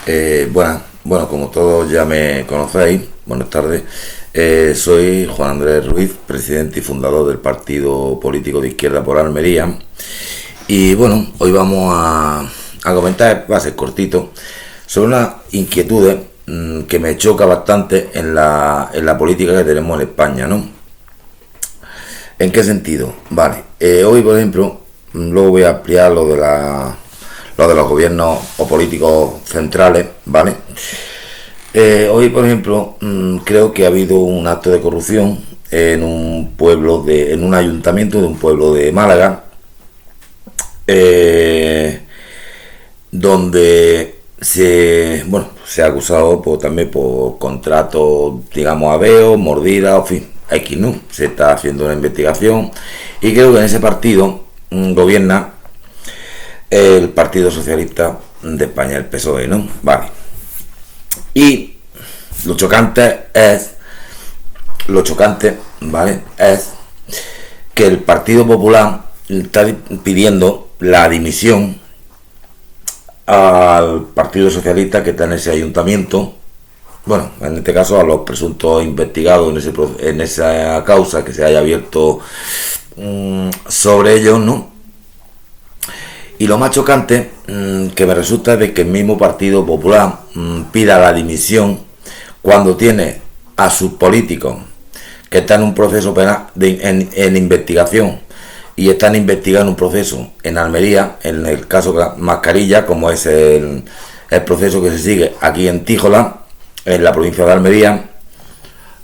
Bueno, como todos ya me conocéis, buenas tardes. Soy Juan Andrés Ruiz, presidente y fundador del partido político de Izquierda por Almería. Y bueno, hoy vamos a comentar, va a ser cortito, sobre unas inquietudes que me choca bastante en la política que tenemos en España, ¿no? ¿En qué sentido? Vale, hoy por ejemplo, luego voy a ampliar lo de los gobiernos o políticos centrales, ¿vale? Hoy, por ejemplo, creo que ha habido un acto de corrupción en en un ayuntamiento de un pueblo de Málaga, donde se ha acusado también por contratos, digamos, aveo, mordida, en fin, X, ¿no? Se está haciendo una investigación y creo que en ese partido gobierna el Partido Socialista de España, el PSOE, ¿no? Vale. Y lo chocante, ¿vale? Es que el Partido Popular está pidiendo la dimisión al Partido Socialista que está en ese ayuntamiento. Bueno, en este caso a los presuntos investigados en esa causa que se haya abierto sobre ellos, ¿no? Y lo más chocante que me resulta es de que el mismo Partido Popular pida la dimisión cuando tiene a sus políticos que están en un proceso penal en investigación y están investigando un proceso en Almería, en el caso Mascarilla, como es el proceso que se sigue aquí en Tíjola, en la provincia de Almería,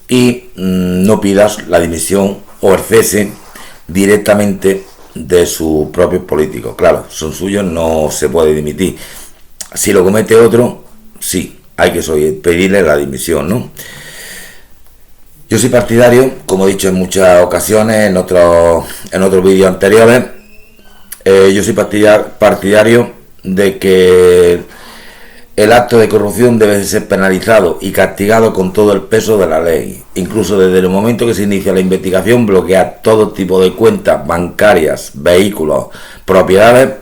y no pidas la dimisión o el cese directamente de sus propios políticos. Claro, son suyos, no se puede dimitir. Si lo comete otro, sí, hay que pedirle la dimisión, ¿no? Yo soy partidario, como he dicho en muchas ocasiones, en otros vídeos anteriores, yo soy partidario de que el acto de corrupción debe ser penalizado y castigado con todo el peso de la ley. Incluso desde el momento que se inicia la investigación, bloquear todo tipo de cuentas bancarias, vehículos, propiedades,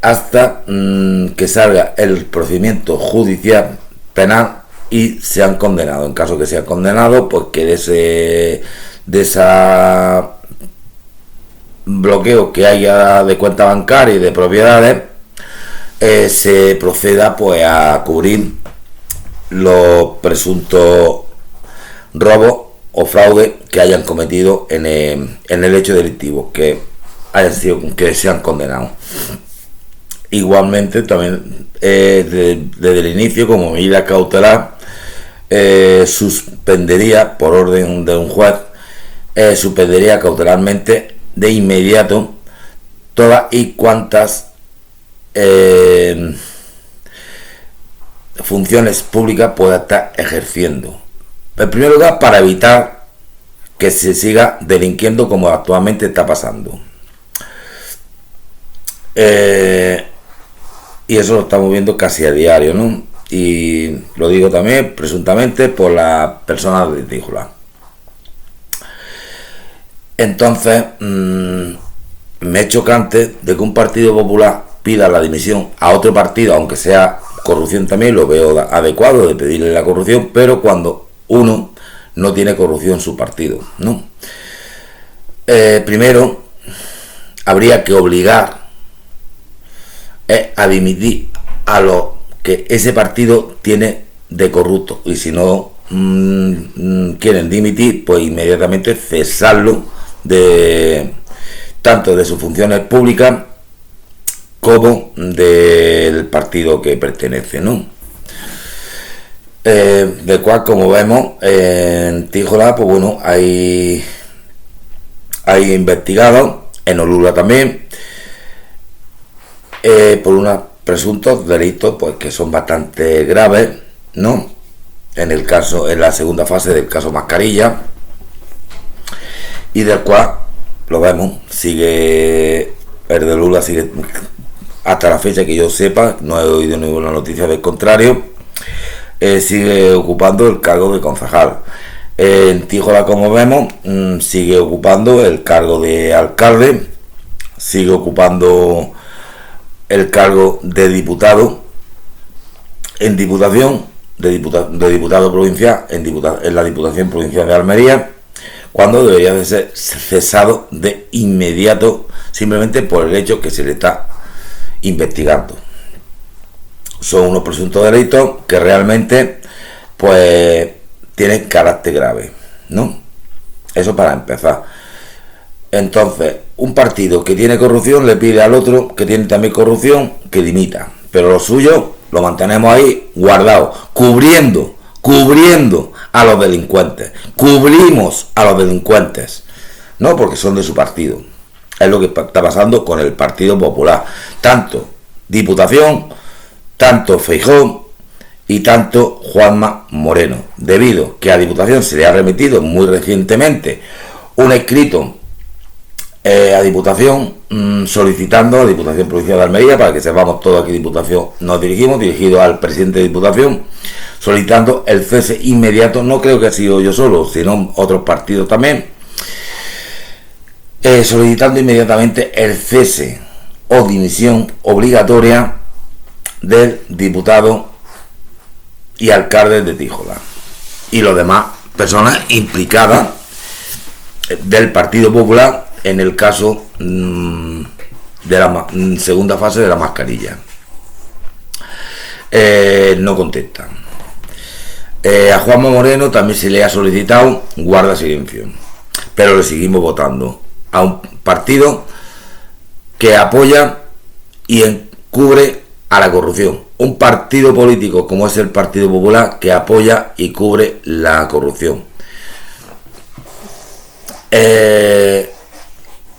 hasta que salga el procedimiento judicial penal y sean condenados. En caso que sean condenados, pues que de esa bloqueo que haya de cuentas bancarias y de propiedades, se proceda pues a cubrir los presuntos robos o fraude que hayan cometido en el hecho delictivo, que sean condenados. Igualmente también desde el inicio, como medida cautelar, suspendería por orden de un juez, suspendería cautelarmente de inmediato todas y cuantas funciones públicas pueda estar ejerciendo. En primer lugar, para evitar que se siga delinquiendo como actualmente está pasando. Y eso lo estamos viendo casi a diario, ¿no? Y lo digo también presuntamente por las personas de Tíjola. Entonces, me es chocante de que un Partido Popular pida la dimisión a otro partido, aunque sea corrupción también, lo veo adecuado de pedirle la corrupción, pero cuando uno no tiene corrupción en su partido, ¿no? Primero, habría que obligar a dimitir a lo que ese partido tiene de corrupto, y si no quieren dimitir, pues inmediatamente cesarlo tanto de sus funciones públicas como del partido que pertenece, ¿no? De cual, como vemos, en Tíjola, pues bueno, hay investigados, en Olula también, por unos presuntos delitos, pues que son bastante graves, ¿no? En la segunda fase del caso Mascarilla, y del cual, lo vemos, el de Olula sigue, hasta la fecha que yo sepa, no he oído ninguna noticia del contrario, sigue ocupando el cargo de concejal. En Tíjola, como vemos, sigue ocupando el cargo de alcalde, sigue ocupando el cargo de diputado en Diputación, de diputado provincial en la Diputación Provincial de Almería, cuando debería de ser cesado de inmediato, simplemente por el hecho que se le está investigando. Son unos presuntos delitos que realmente pues tienen carácter grave, ¿no? Eso para empezar. Entonces, un partido que tiene corrupción le pide al otro que tiene también corrupción que dimita, pero lo suyo lo mantenemos ahí guardado, cubriendo a los delincuentes, cubrimos a los delincuentes, no porque son de su partido. Es lo que está pasando con el Partido Popular, tanto Diputación, tanto Feijóo y tanto Juanma Moreno, debido que a Diputación se le ha remitido muy recientemente un escrito a Diputación solicitando a Diputación Provincial de Almería, para que sepamos todos aquí Diputación nos dirigimos, dirigido al presidente de Diputación, solicitando el cese inmediato. No creo que ha sido yo solo, sino otros partidos también, solicitando inmediatamente el cese o dimisión obligatoria del diputado y alcalde de Tíjola y los demás personas implicadas del Partido Popular en el caso de la segunda fase de la mascarilla. No contestan. A Juanma Moreno también se le ha solicitado guarda silencio, pero le seguimos votando a un partido que apoya y encubre a la corrupción. Un partido político como es el Partido Popular que apoya y cubre la corrupción.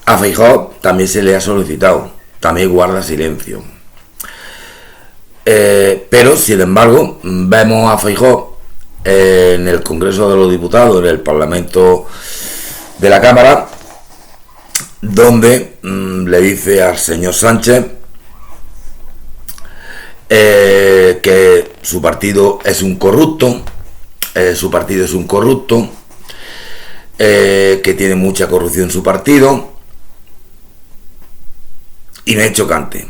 A Feijóo también se le ha solicitado, también guarda silencio. Pero sin embargo vemos a Feijóo en el Congreso de los Diputados, en el Parlamento de la Cámara, donde le dice al señor Sánchez que su partido es un corrupto, que tiene mucha corrupción en su partido, y me es chocante.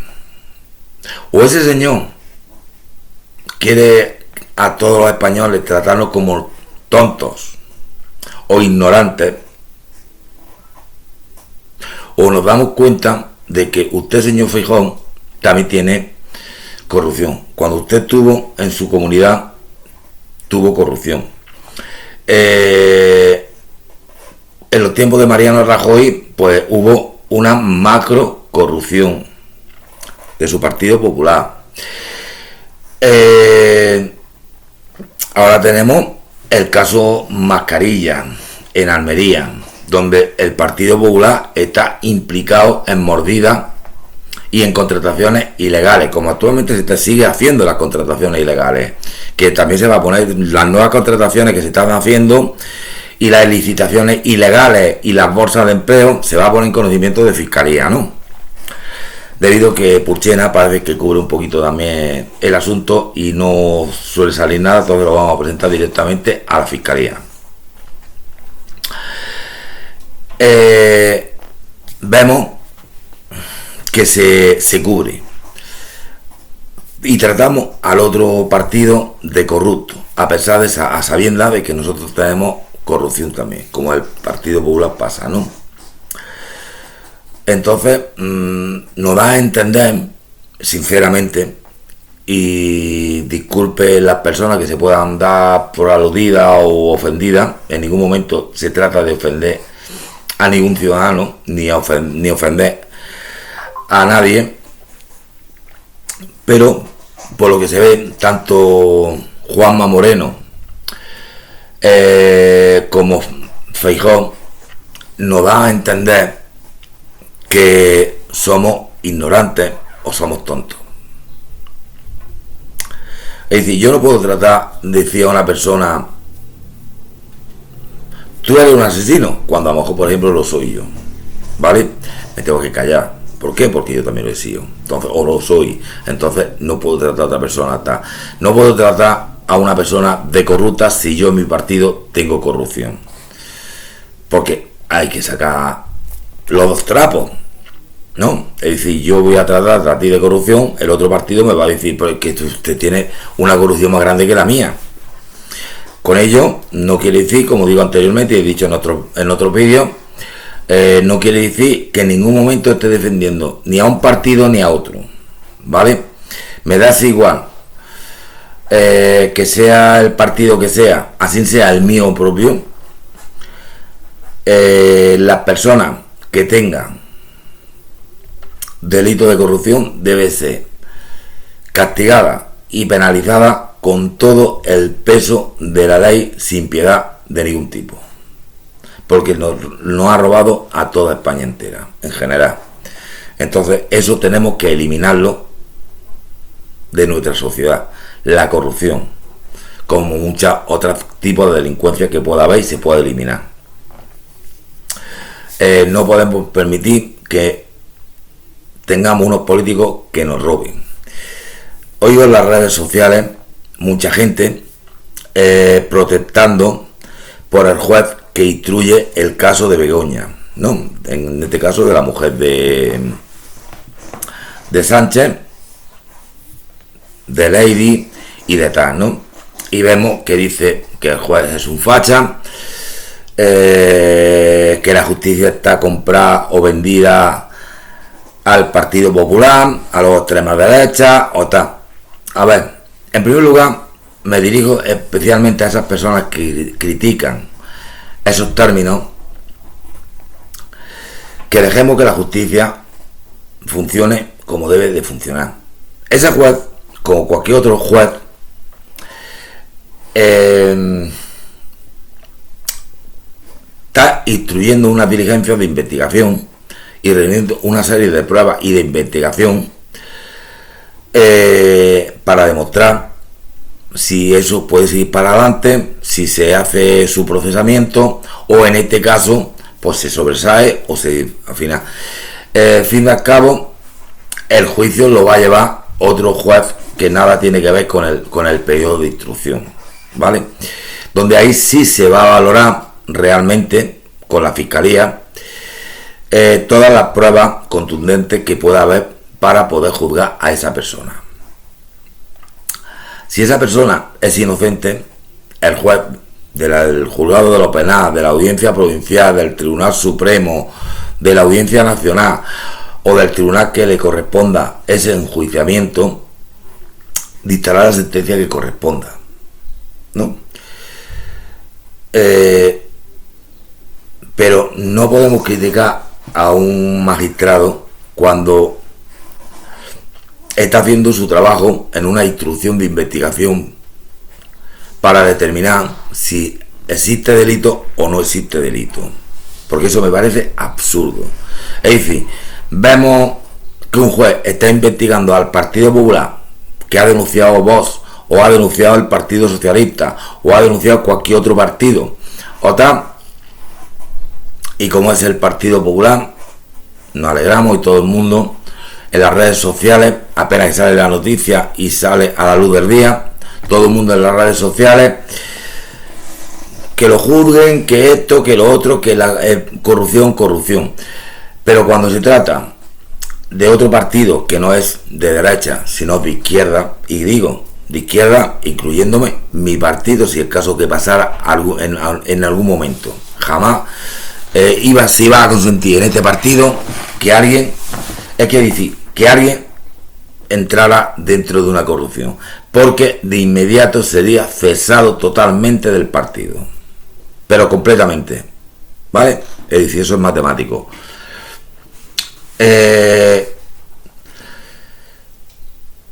O ese señor quiere a todos los españoles tratarnos como tontos o ignorantes, o nos damos cuenta de que usted, señor Feijóo, también tiene corrupción. Cuando usted estuvo en su comunidad, tuvo corrupción. En los tiempos de Mariano Rajoy, pues hubo una macro corrupción de su Partido Popular. Ahora tenemos el caso Mascarilla en Almería, donde el Partido Popular está implicado en mordidas y en contrataciones ilegales, como actualmente se sigue haciendo las contrataciones ilegales, que también se va a poner las nuevas contrataciones que se están haciendo y las licitaciones ilegales y las bolsas de empleo, se va a poner en conocimiento de Fiscalía, ¿no? Debido a que Purchena parece que cubre un poquito también el asunto y no suele salir nada, entonces lo vamos a presentar directamente a la Fiscalía. Vemos que se cubre y tratamos al otro partido de corrupto, a pesar de a sabiendas de que nosotros tenemos corrupción también, como el Partido Popular pasa, ¿no? Entonces nos da a entender, sinceramente, y disculpe las personas que se puedan dar por aludidas o ofendidas, en ningún momento se trata de ofender a ningún ciudadano, ni ofender a nadie, pero por lo que se ve, tanto Juanma Moreno como Feijóo nos da a entender que somos ignorantes o somos tontos. Es decir, yo no puedo tratar de decir a una persona: tú eres un asesino, cuando a lo mejor, por ejemplo, lo soy yo, ¿vale? Me tengo que callar. ¿Por qué? Porque yo también lo he sido. Entonces, o lo soy. Entonces, no puedo tratar a otra persona hasta. No puedo tratar a una persona de corrupta si yo en mi partido tengo corrupción. Porque hay que sacar los dos trapos. ¿no? Es decir, yo voy a tratar a ti de corrupción, el otro partido me va a decir, pero es que usted tiene una corrupción más grande que la mía. Con ello, no quiere decir, como digo anteriormente y he dicho en otros vídeos, no quiere decir que en ningún momento esté defendiendo ni a un partido ni a otro, ¿vale? Me da igual que sea el partido que sea, así sea el mío propio, las personas que tengan delito de corrupción debe ser castigada y penalizada con todo el peso de la ley, sin piedad de ningún tipo, porque nos ha robado a toda España entera, en general. Entonces eso tenemos que eliminarlo de nuestra sociedad, la corrupción, como muchos otros tipos de delincuencia que pueda haber y se puede eliminar. No podemos permitir que tengamos unos políticos que nos roben. Oigo en las redes sociales mucha gente protestando por el juez que instruye el caso de Begoña, ¿no? En este caso de la mujer de Sánchez, de Lady y de tal, ¿no? Y vemos que dice que el juez es un facha, que la justicia está comprada o vendida al Partido Popular, a los extremas derechas o tal. A ver, en primer lugar me dirijo especialmente a esas personas que critican esos términos, que dejemos que la justicia funcione como debe de funcionar. Ese juez, como cualquier otro juez, está instruyendo una diligencia de investigación y reuniendo una serie de pruebas y de investigación para demostrar si eso puede seguir para adelante, si se hace su procesamiento o en este caso pues se sobresae o se al final. Fin de al cabo, el juicio lo va a llevar otro juez que nada tiene que ver con el periodo de instrucción, ¿vale? Donde ahí sí se va a valorar realmente con la fiscalía todas las pruebas contundentes que pueda haber para poder juzgar a esa persona. Si esa persona es inocente, el juez del juzgado de lo penal, de la audiencia provincial, del Tribunal Supremo, de la Audiencia Nacional o del tribunal que le corresponda ese enjuiciamiento, dictará la sentencia que corresponda, ¿no? Pero no podemos criticar a un magistrado cuando está haciendo su trabajo en una instrucción de investigación para determinar si existe delito o no existe delito, porque eso me parece absurdo. Es decir, vemos que un juez está investigando al Partido Popular, que ha denunciado Vox, o ha denunciado el Partido Socialista, o ha denunciado cualquier otro partido, o tal, y como es el Partido Popular, nos alegramos y todo el mundo en las redes sociales, apenas que sale la noticia y sale a la luz del día, todo el mundo en las redes sociales, que lo juzguen, que esto, que lo otro, que la corrupción. Pero cuando se trata de otro partido que no es de derecha, sino de izquierda, y digo de izquierda incluyéndome mi partido, si es el caso que pasara en algún momento, jamás se iba a consentir en este partido que alguien, es que decir, que alguien entrara dentro de una corrupción, porque de inmediato sería cesado totalmente del partido, pero completamente, ¿vale? Es decir, eso es matemático.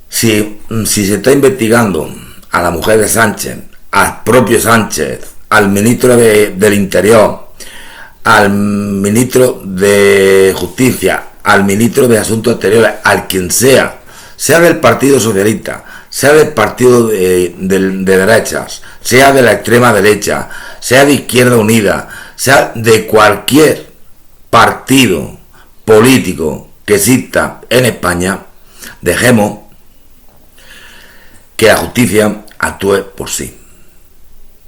Si se está investigando a la mujer de Sánchez, al propio Sánchez, al ministro del Interior, al ministro de Justicia, al ministro de Asuntos Exteriores, al quien sea del Partido Socialista, sea del partido de derechas, sea de la extrema derecha, sea de Izquierda Unida, sea de cualquier partido político que exista en España, dejemos que la justicia actúe por sí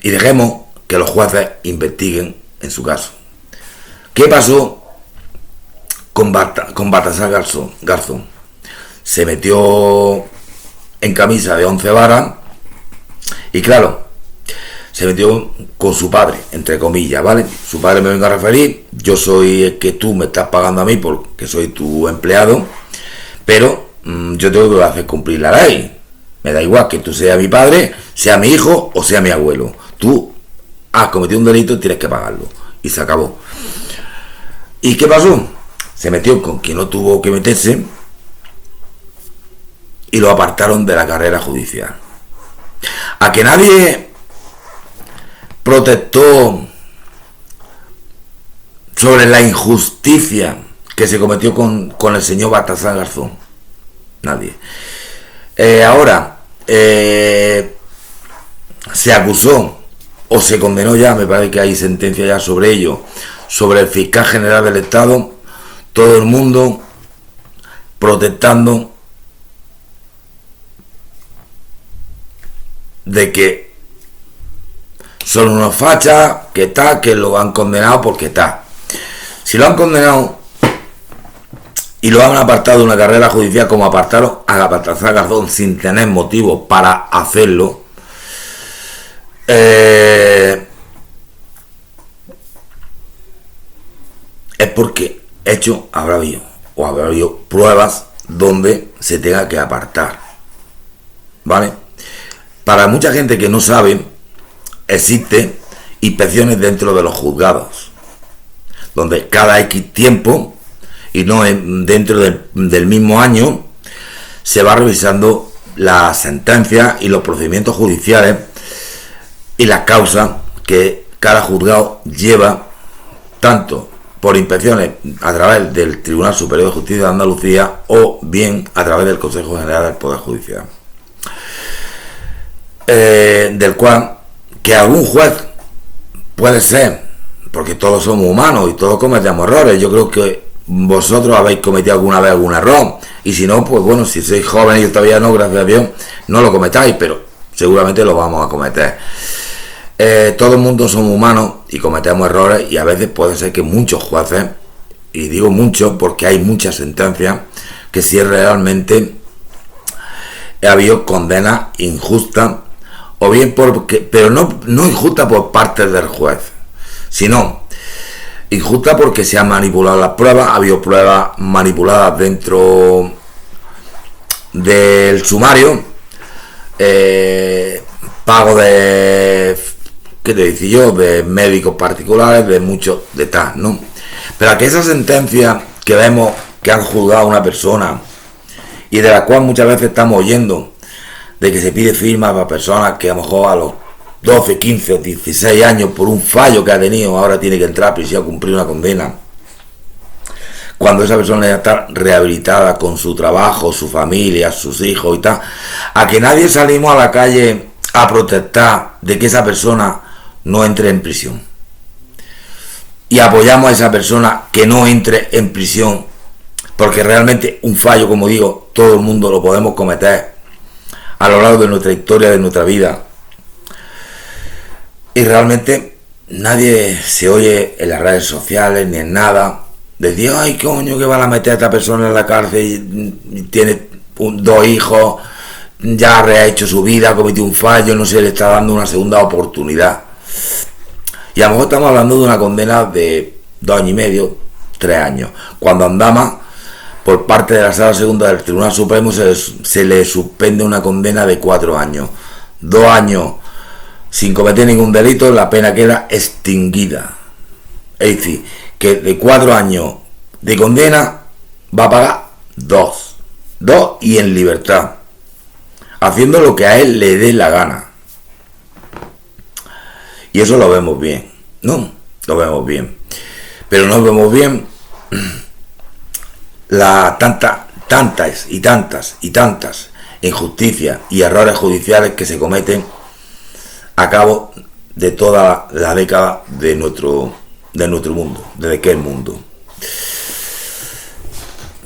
y dejemos que los jueces investiguen en su caso. ¿Qué pasó con Baltasar Garzón. Se metió en camisa de 11 varas y claro, se metió con su padre, entre comillas, ¿vale? Su padre me vengo a referir, yo soy el que tú me estás pagando a mí porque soy tu empleado, pero yo tengo que hacer cumplir la ley. Me da igual que tú seas mi padre, sea mi hijo o sea mi abuelo. Tú has cometido un delito y tienes que pagarlo. Y se acabó. ¿Y qué pasó? Se metió con quien no tuvo que meterse y lo apartaron de la carrera judicial. A que nadie protestó sobre la injusticia que se cometió con el señor Baltasar Garzón. Nadie. Ahora se acusó o se condenó ya, me parece que hay sentencia ya sobre ello, sobre el fiscal general del Estado. Todo el mundo protestando de que son unos fachas, que está, que lo han condenado porque está. Si lo han condenado y lo han apartado de una carrera judicial como apartaron a Baltasar Garzón sin tener motivo para hacerlo, es porque habrá habido pruebas donde se tenga que apartar, ¿vale? Para mucha gente que no sabe, existen inspecciones dentro de los juzgados, donde cada X tiempo, y no dentro del mismo año, se va revisando las sentencias y los procedimientos judiciales y las causas que cada juzgado lleva, tanto por inspecciones a través del Tribunal Superior de Justicia de Andalucía o bien a través del Consejo General del Poder Judicial, del cual que algún juez puede ser, porque todos somos humanos y todos cometemos errores. Yo creo que vosotros habéis cometido alguna vez algún error, y si no, pues bueno, si sois jóvenes y todavía no, gracias a Dios, no lo cometáis, pero seguramente lo vamos a cometer. Todo el mundo somos humanos y cometemos errores, y a veces puede ser que muchos jueces, y digo muchos porque hay muchas sentencias, que si realmente ha habido condenas injustas, o bien pero no injusta por parte del juez, sino injusta porque se han manipulado las pruebas. Ha habido pruebas manipuladas dentro del sumario, pago de, ¿qué te decía yo?, de médicos particulares, de muchos de tal, ¿no? Pero a que esa sentencia que vemos que han juzgado a una persona y de la cual muchas veces estamos oyendo de que se pide firma para personas que a lo mejor a los 12, 15 o 16 años por un fallo que ha tenido ahora tiene que entrar a prisión a cumplir una condena, cuando esa persona ya está rehabilitada con su trabajo, su familia, sus hijos y tal, a que nadie salimos a la calle a protestar de que esa persona no entre en prisión y apoyamos a esa persona que no entre en prisión, porque realmente un fallo, como digo, todo el mundo lo podemos cometer a lo largo de nuestra historia, de nuestra vida, y realmente nadie se oye en las redes sociales ni en nada decir, ay coño, que van a meter a esta persona en la cárcel y tiene dos hijos, ya ha rehecho su vida, ha cometido un fallo, no se le está dando una segunda oportunidad. Y a lo mejor estamos hablando de una condena de 2 años y medio, 3 años, cuando andamos por parte de la Sala Segunda del Tribunal Supremo se le suspende una condena de 4 años. 2 años sin cometer ningún delito, la pena queda extinguida. Es decir, que de 4 años de condena va a pagar 2 y en libertad, haciendo lo que a él le dé la gana. Y eso lo vemos bien, ¿no? Lo vemos bien. Pero no vemos bien las tantas injusticias y errores judiciales que se cometen a cabo de toda la década de nuestro mundo, desde que el mundo.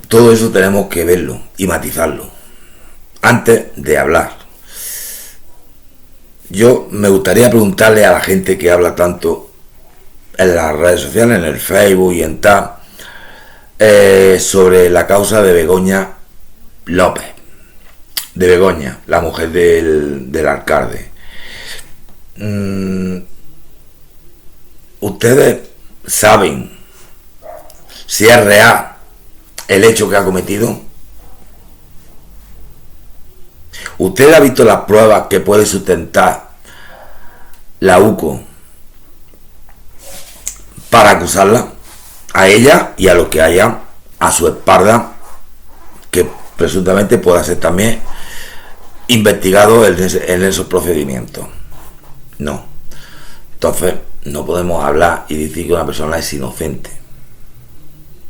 Todo eso tenemos que verlo y matizarlo antes de hablar. Yo me gustaría preguntarle a la gente que habla tanto en las redes sociales, en el Facebook y en tal, sobre la causa de Begoña López, de Begoña, la mujer del alcalde. Ustedes saben si es real el hecho que ha cometido. ¿Usted ha visto las pruebas que puede sustentar la UCO para acusarla a ella y a los que haya a su espalda, que presuntamente pueda ser también investigado en esos procedimientos? No. Entonces no podemos hablar y decir que una persona es inocente.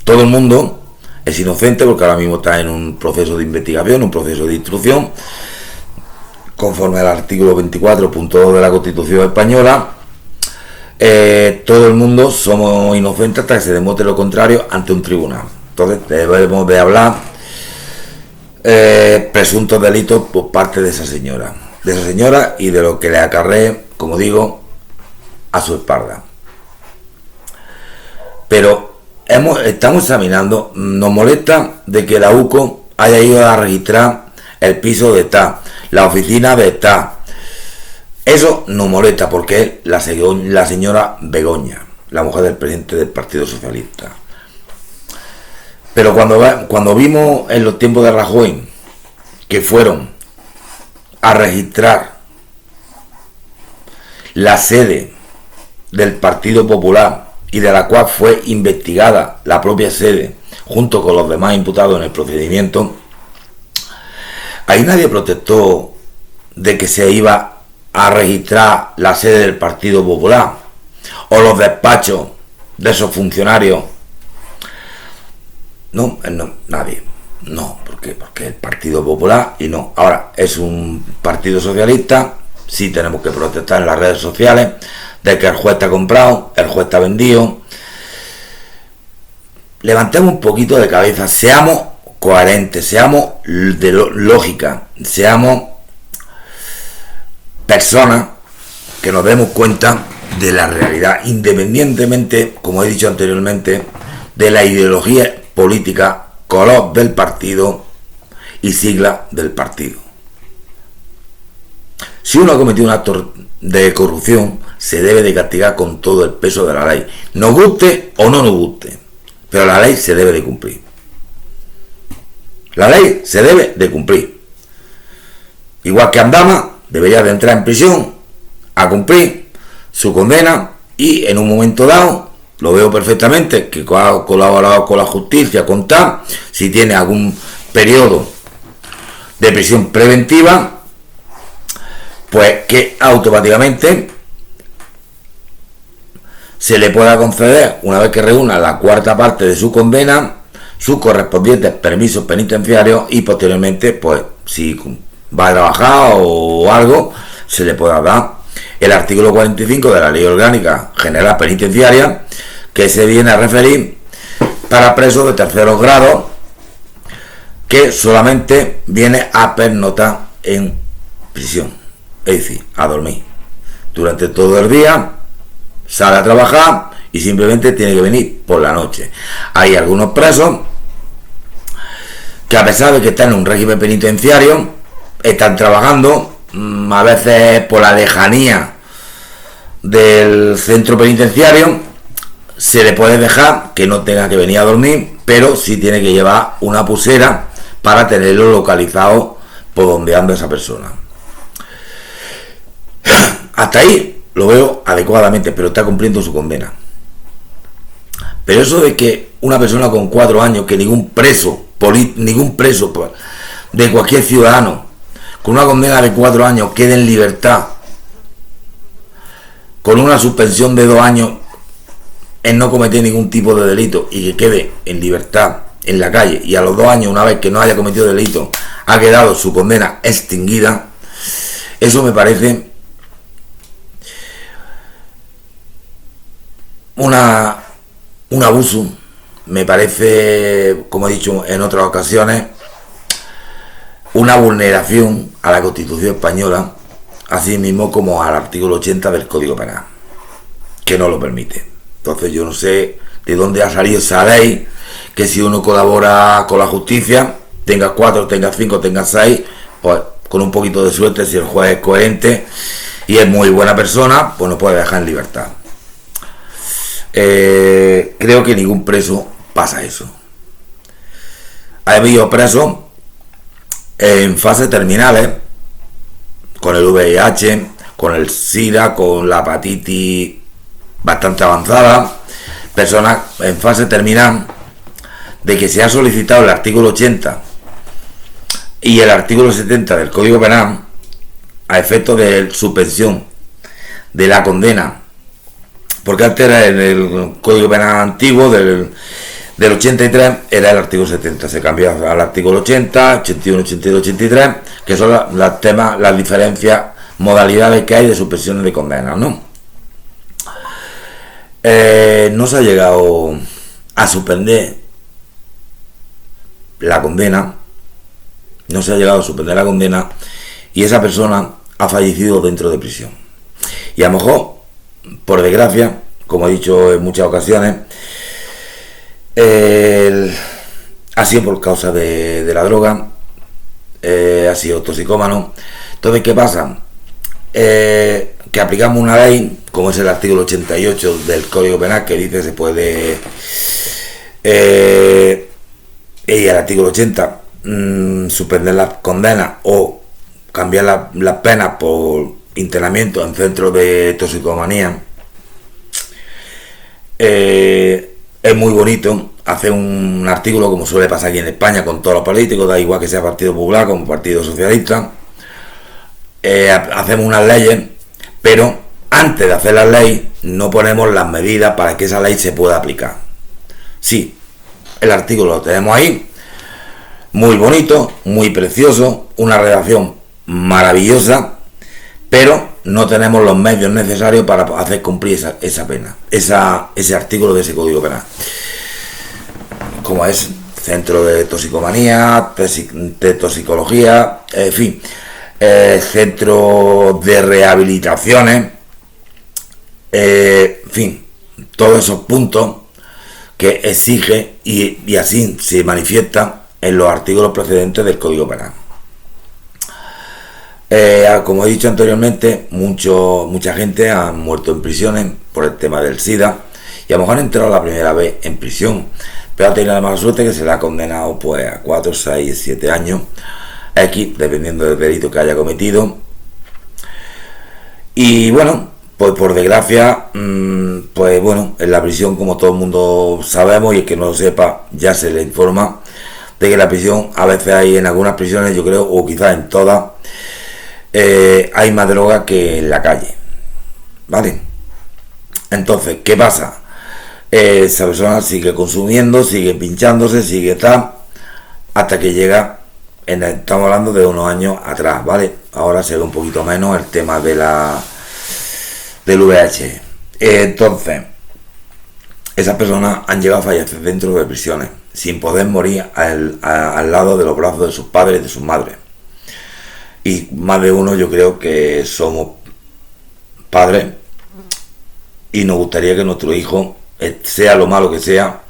Todo el mundo es inocente porque ahora mismo está en un proceso de investigación, un proceso de instrucción, conforme al artículo 24.2 de la Constitución española. Todo el mundo somos inocentes hasta que se demuestre lo contrario ante un tribunal. Entonces debemos de hablar presuntos delitos por parte de esa señora y de lo que le acarree, como digo, a su espalda. Pero estamos examinando, nos molesta de que la UCO haya ido a registrar el piso de ETA, la oficina de ETA. Eso nos molesta porque es la señora Begoña, la mujer del presidente del Partido Socialista. Pero cuando vimos en los tiempos de Rajoy que fueron a registrar la sede del Partido Popular y de la cual fue investigada la propia sede junto con los demás imputados en el procedimiento, ahí nadie protestó de que se iba a registrar la sede del Partido Popular o los despachos de esos funcionarios. No, nadie. No, porque el Partido Popular y no. Ahora es un partido socialista. Sí tenemos que protestar en las redes sociales de que el juez está comprado, el juez está vendido. Levantemos un poquito de cabeza, seamos coherentes, seamos de lógica, seamos personas que nos demos cuenta de la realidad, independientemente, como he dicho anteriormente, de la ideología política, color del partido y sigla del partido. Si uno ha cometido un acto de corrupción, se debe de castigar con todo el peso de la ley, nos guste o no nos guste, pero la ley se debe de cumplir. La ley se debe de cumplir. Igual que Andama debería de entrar en prisión a cumplir su condena, y en un momento dado lo veo perfectamente que ha colaborado con la justicia, con tal, si tiene algún periodo de prisión preventiva, pues que automáticamente se le pueda conceder, una vez que reúna la cuarta parte de su condena, sus correspondientes permisos penitenciarios, y posteriormente, pues si va a trabajar o algo, se le pueda dar el artículo 45 de la Ley Orgánica General Penitenciaria, que se viene a referir para presos de terceros grados que solamente viene a pernoctar en prisión, es decir, a dormir durante todo el día, sale a trabajar y simplemente tiene que venir por la noche. Hay algunos presos que, a pesar de que están en un régimen penitenciario, están trabajando, a veces por la lejanía del centro penitenciario se le puede dejar que no tenga que venir a dormir, pero sí tiene que llevar una pulsera para tenerlo localizado por donde anda esa persona. Hasta ahí lo veo adecuadamente, pero está cumpliendo su condena. Pero eso de que una persona con 4 años, que ningún preso de cualquier ciudadano con una condena de 4 años quede en libertad, con una suspensión de 2 años en no cometer ningún tipo de delito, y que quede en libertad en la calle, y a los 2 años, una vez que no haya cometido delito, ha quedado su condena extinguida, eso me parece un abuso, me parece, como he dicho en otras ocasiones, una vulneración a la Constitución española, así mismo como al artículo 80 del Código Penal, que no lo permite. Entonces yo no sé de dónde ha salido esa ley que si uno colabora con la justicia, tenga 4, tenga 5, tenga 6, pues con un poquito de suerte, si el juez es coherente y es muy buena persona, pues nos puede dejar en libertad. Creo que ningún preso pasa eso. Ha habido presos en fases terminales, con el VIH, con el SIDA, con la hepatitis bastante avanzada, personas en fase terminal, de que se ha solicitado el artículo 80 y el artículo 70 del Código Penal a efecto de suspensión de la condena, porque antes era en el Código Penal antiguo del 83 era el artículo 70, se cambió al artículo 80, 81, 82, 83, que son las diferencias, modalidades que hay de suspensiones de condenas, ¿no? No se ha llegado a suspender la condena, y esa persona ha fallecido dentro de prisión. Y a lo mejor, por desgracia, como he dicho en muchas ocasiones, ha sido por causa de la droga, ha sido toxicómano. Entonces, ¿qué pasa? Que aplicamos una ley, como es el artículo 88 del Código Penal, que dice se puede, y el artículo 80, suspender las condenas o cambiar las penas por internamiento en centros de toxicomanía. Es muy bonito hacer un artículo, como suele pasar aquí en España con todos los políticos, da igual que sea Partido Popular como Partido Socialista. Hacemos unas leyes, pero antes de hacer las leyes no ponemos las medidas para que esa ley se pueda aplicar. Sí, el artículo lo tenemos ahí, muy bonito, muy precioso, una redacción maravillosa, pero no tenemos los medios necesarios para hacer cumplir esa pena, ese artículo de ese Código Penal, como es centro de toxicomanía, de toxicología, en fin, centro de rehabilitaciones, en fin, todos esos puntos que exige y así se manifiesta en los artículos precedentes del Código Penal. Como he dicho anteriormente, mucha gente ha muerto en prisiones por el tema del SIDA, y a lo mejor han entrado la primera vez en prisión, pero ha tenido la mala suerte que se le ha condenado pues a 4, 6, 7 años X, dependiendo del delito que haya cometido. Y bueno, pues por desgracia, pues bueno, en la prisión, como todo el mundo sabemos, y el que no lo sepa ya se le informa de que la prisión, a veces hay en algunas prisiones, yo creo, o quizás en todas, hay más droga que en la calle, ¿vale? Entonces, ¿qué pasa? Esa persona sigue consumiendo, sigue pinchándose, sigue tal, hasta que llega, estamos hablando de unos años atrás, ¿vale? Ahora se ve un poquito menos el tema del VIH. Entonces, esas personas han llegado a fallecer dentro de prisiones, sin poder morir al lado de los brazos de sus padres y de sus madres. Y más de uno, yo creo que somos padres y nos gustaría que nuestro hijo, sea lo malo que sea,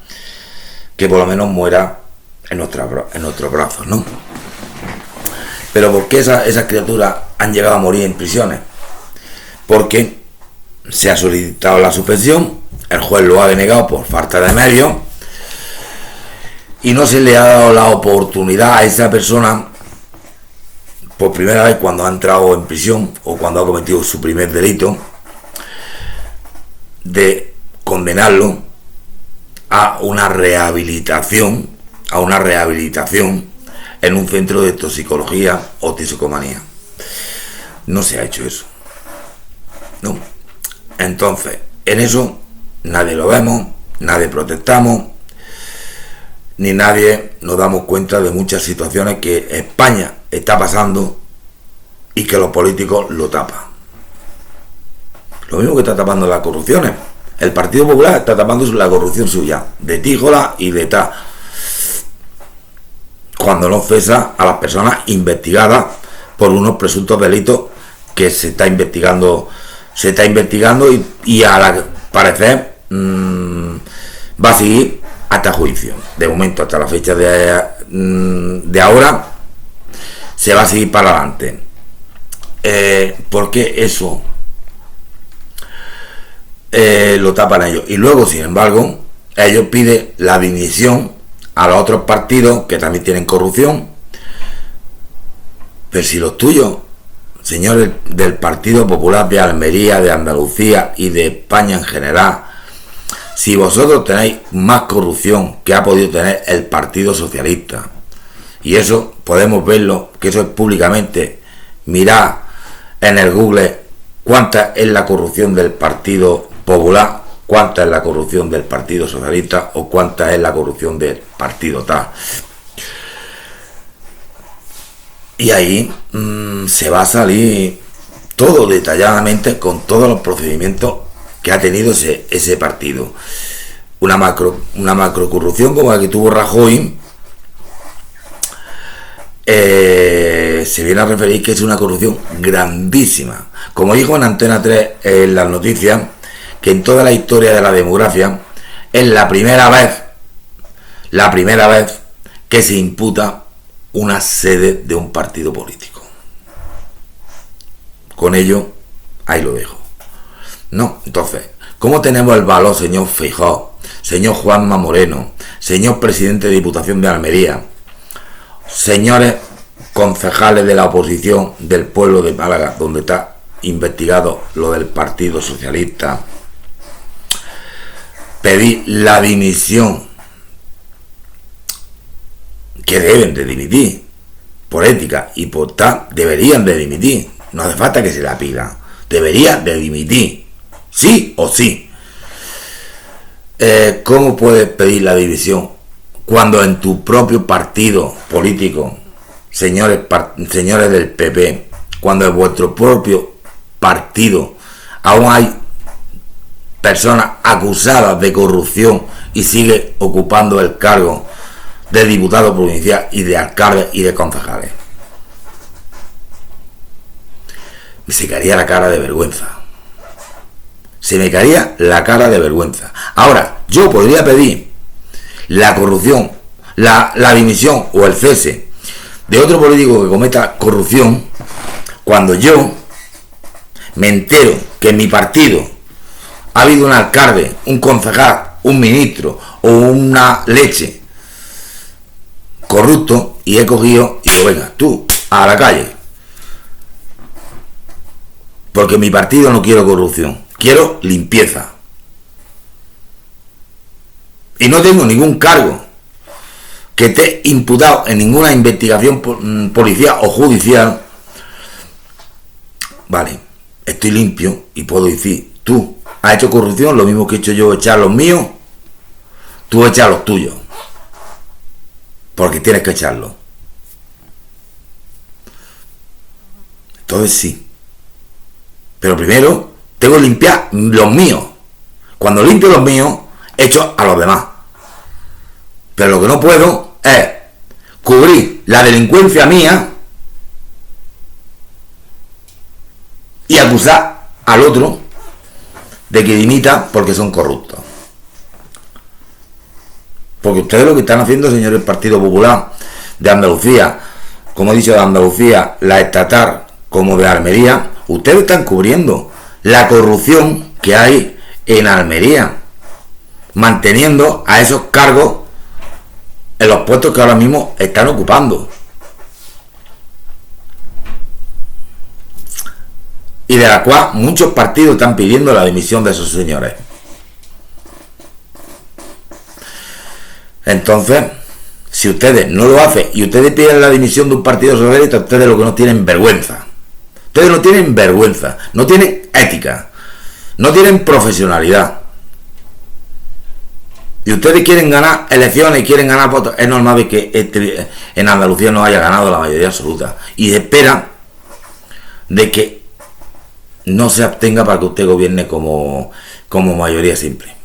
que por lo menos muera en nuestros brazos, ¿no? Pero ¿por qué esas criaturas han llegado a morir en prisiones? Porque se ha solicitado la suspensión, el juez lo ha denegado por falta de medios, y no se le ha dado la oportunidad a esa persona, por primera vez cuando ha entrado en prisión o cuando ha cometido su primer delito, de condenarlo a una rehabilitación en un centro de toxicología o toxicomanía. No se ha hecho eso, ¿no? Entonces, en eso nadie lo vemos, nadie protestamos, ni nadie nos damos cuenta de muchas situaciones que España está pasando y que los políticos lo tapan. Lo mismo que está tapando las corrupciones. El Partido Popular está tapando la corrupción suya, de Tíjola y de tal, cuando no cesa a las personas investigadas por unos presuntos delitos que se está investigando y a la parecer va a seguir hasta juicio. De momento, hasta la fecha de ahora, se va a seguir para adelante. Porque eso lo tapan ellos. Y luego, sin embargo, ellos piden la dimisión a los otros partidos que también tienen corrupción. Pero si los tuyos, señores del Partido Popular de Almería, de Andalucía y de España en general, si vosotros tenéis más corrupción que ha podido tener el Partido Socialista, y eso podemos verlo, que eso es públicamente, mirad en el Google cuánta es la corrupción del Partido Popular, cuánta es la corrupción del Partido Socialista o cuánta es la corrupción del partido tal. Y ahí se va a salir todo detalladamente con todos los procedimientos que ha tenido ese partido. Una macro corrupción como la que tuvo Rajoy, se viene a referir que es una corrupción grandísima. Como dijo en Antena 3 en las noticias, que en toda la historia de la democracia es la primera vez que se imputa una sede de un partido político. Con ello, ahí lo dejo. No, entonces, ¿cómo tenemos el valor, señor Feijóo, señor Juanma Moreno, señor presidente de Diputación de Almería, señores concejales de la oposición del pueblo de Málaga, donde está investigado lo del Partido Socialista, pedir la dimisión, que deben de dimitir por ética y por tal, deberían de dimitir, no hace falta que se la pidan, deberían de dimitir, sí o sí? ¿Cómo puedes pedir la dimisión cuando en tu propio partido político, señores del PP, cuando en vuestro propio partido aún hay personas acusadas de corrupción y sigue ocupando el cargo de diputado provincial y de alcalde y de concejales? Me se caería la cara de vergüenza. Se me caería la cara de vergüenza. Ahora, yo podría pedir la corrupción, la dimisión o el cese de otro político que cometa corrupción cuando yo me entero que en mi partido ha habido un alcalde, un concejal, un ministro o una leche corrupto y he cogido y digo, venga, tú, a la calle. Porque en mi partido no quiero corrupción, quiero limpieza. Y no tengo ningún cargo que esté imputado en ninguna investigación policial o judicial. Vale, estoy limpio y puedo decir, tú has hecho corrupción, lo mismo que he hecho yo, echar los míos, tú echas los tuyos. Porque tienes que echarlo. Entonces sí. Pero primero tengo que limpiar los míos. Cuando limpio los míos, echo a los demás. Pero lo que no puedo es cubrir la delincuencia mía y acusar al otro de que dimita porque son corruptos. Porque ustedes lo que están haciendo, señores del Partido Popular de Andalucía, como he dicho, de Andalucía, la estatal como de Almería, ustedes están cubriendo la corrupción que hay en Almería, manteniendo a esos cargos en los puestos que ahora mismo están ocupando. Y de la cual muchos partidos están pidiendo la dimisión de esos señores. Entonces, si ustedes no lo hacen y ustedes piden la dimisión de un partido socialista, ustedes lo que no tienen vergüenza. Ustedes no tienen vergüenza, no tienen ética, no tienen profesionalidad. Y ustedes quieren ganar elecciones, quieren ganar votos. Es normal que en Andalucía no haya ganado la mayoría absoluta. Y esperan de que no se abstenga para que usted gobierne como mayoría simple.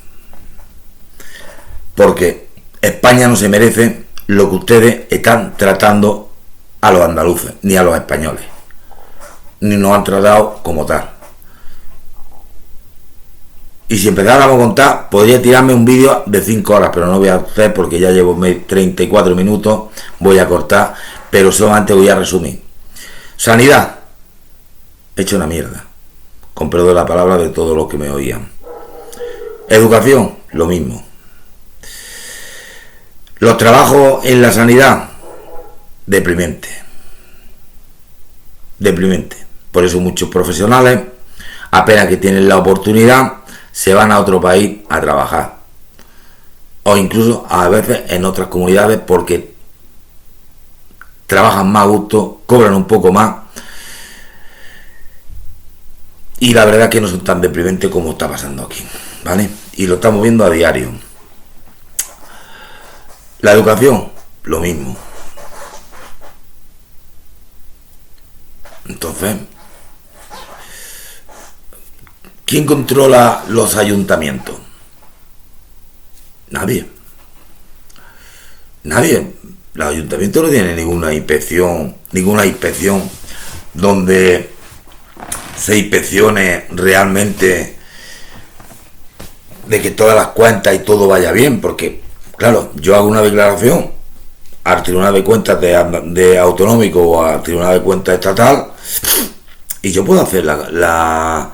Porque España no se merece lo que ustedes están tratando a los andaluces, ni a los españoles. Ni nos han tratado como tal. Y si empezáramos a contar, podría tirarme un vídeo de 5 horas, pero no voy a hacer porque ya llevo 34 minutos, voy a cortar, pero solamente voy a resumir. Sanidad, hecho una mierda, con perdón de la palabra de todos los que me oían. Educación, lo mismo. Los trabajos en la sanidad, deprimente. Por eso muchos profesionales, apenas que tienen la oportunidad, se van a otro país a trabajar. O incluso a veces en otras comunidades porque trabajan más a gusto, cobran un poco más. Y la verdad es que no son tan deprimentes como está pasando aquí, ¿vale? Y lo estamos viendo a diario. La educación, lo mismo. Entonces, ¿quién controla los ayuntamientos? Nadie. Los ayuntamientos no tienen ninguna inspección donde se inspeccione realmente de que todas las cuentas y todo vaya bien, porque claro, yo hago una declaración al Tribunal de Cuentas de Autonómico o al Tribunal de Cuentas Estatal y yo puedo hacer las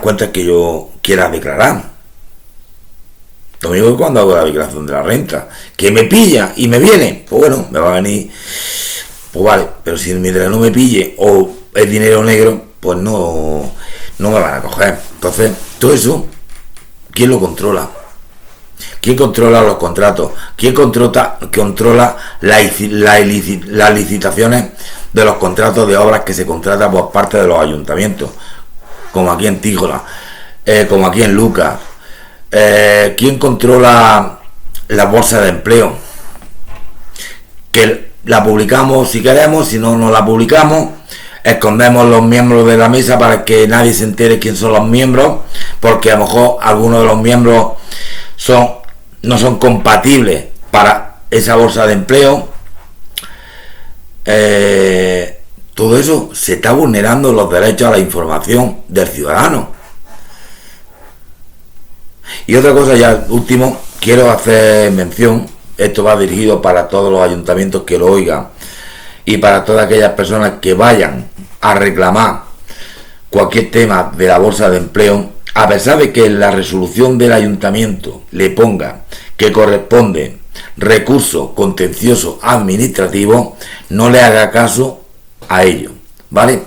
cuentas que yo quiera declarar. Lo mismo que cuando hago la declaración de la renta, que me pilla y me viene, pues bueno, me va a venir, pues vale, pero si mientras no me pille o es dinero negro, pues no me van a coger. Entonces, todo eso, ¿quién lo controla? ¿Quién controla los contratos? ¿Quién controla las licitaciones de los contratos de obras que se contratan por parte de los ayuntamientos? Como aquí en Tíjola, como aquí en Lucas. ¿Quién controla la bolsa de empleo? Que la publicamos si queremos, si no la publicamos. Escondemos los miembros de la mesa para que nadie se entere quién son los miembros, porque a lo mejor algunos de los miembros no son compatibles para esa bolsa de empleo. Todo eso se está vulnerando los derechos a la información del ciudadano. Y otra cosa, ya último, quiero hacer mención, esto va dirigido para todos los ayuntamientos que lo oigan y para todas aquellas personas que vayan a reclamar cualquier tema de la bolsa de empleo, a pesar de que la resolución del ayuntamiento le ponga que corresponde recurso contencioso administrativo, no le haga caso a ello, ¿vale?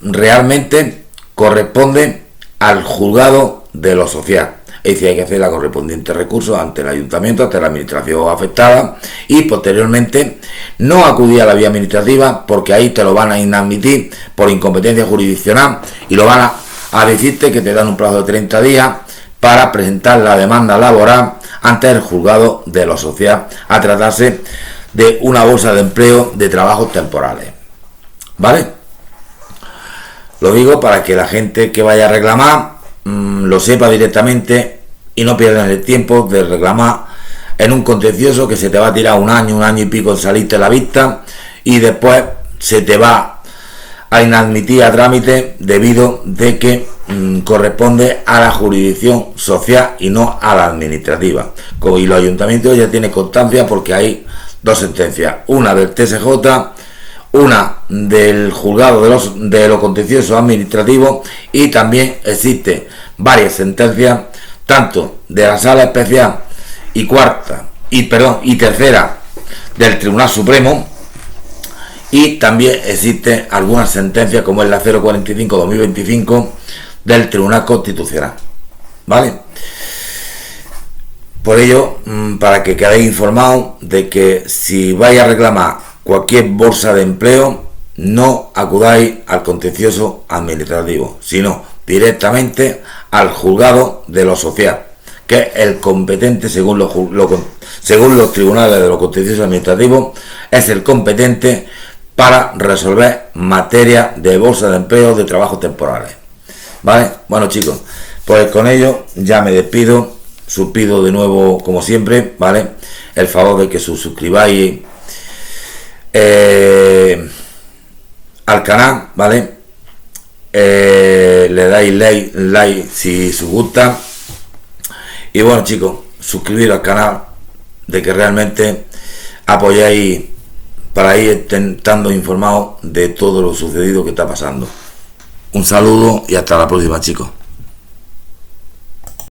Realmente corresponde al juzgado de lo social. Es decir, hay que hacer la correspondiente recurso ante el ayuntamiento, ante la administración afectada y posteriormente no acudir a la vía administrativa porque ahí te lo van a inadmitir por incompetencia jurisdiccional y lo van a decirte que te dan un plazo de 30 días para presentar la demanda laboral ante el juzgado de lo social a tratarse de una bolsa de empleo de trabajos temporales. ¿Vale? Lo digo para que la gente que vaya a reclamar lo sepa directamente y no pierdan el tiempo de reclamar en un contencioso que se te va a tirar un año y pico en salirte a la vista y después se te va a inadmitir a trámite debido de que corresponde a la jurisdicción social y no a la administrativa. Y los ayuntamientos ya tienen constancia porque hay dos sentencias, una del TSJ, una del juzgado de los contenciosos administrativos y también existe varias sentencias tanto de la sala especial y tercera del Tribunal Supremo y también existe algunas sentencias como es la 045/2025 del Tribunal Constitucional, ¿vale? Por ello, para que quedéis informados de que si vais a reclamar cualquier bolsa de empleo, no acudáis al contencioso administrativo, sino directamente al juzgado de lo social, que es el competente según los tribunales de los contenciosos administrativos, es el competente para resolver materia de bolsa de empleo de trabajos temporales. ¿Vale? Bueno, chicos, pues con ello ya me despido. Pido de nuevo, como siempre, ¿vale?, el favor de que suscribáis al canal, ¿vale? le dais like si os gusta. Y bueno, chicos, suscribiros al canal, de que realmente apoyáis para ir estando informados de todo lo sucedido que está pasando. Un saludo y hasta la próxima, chicos.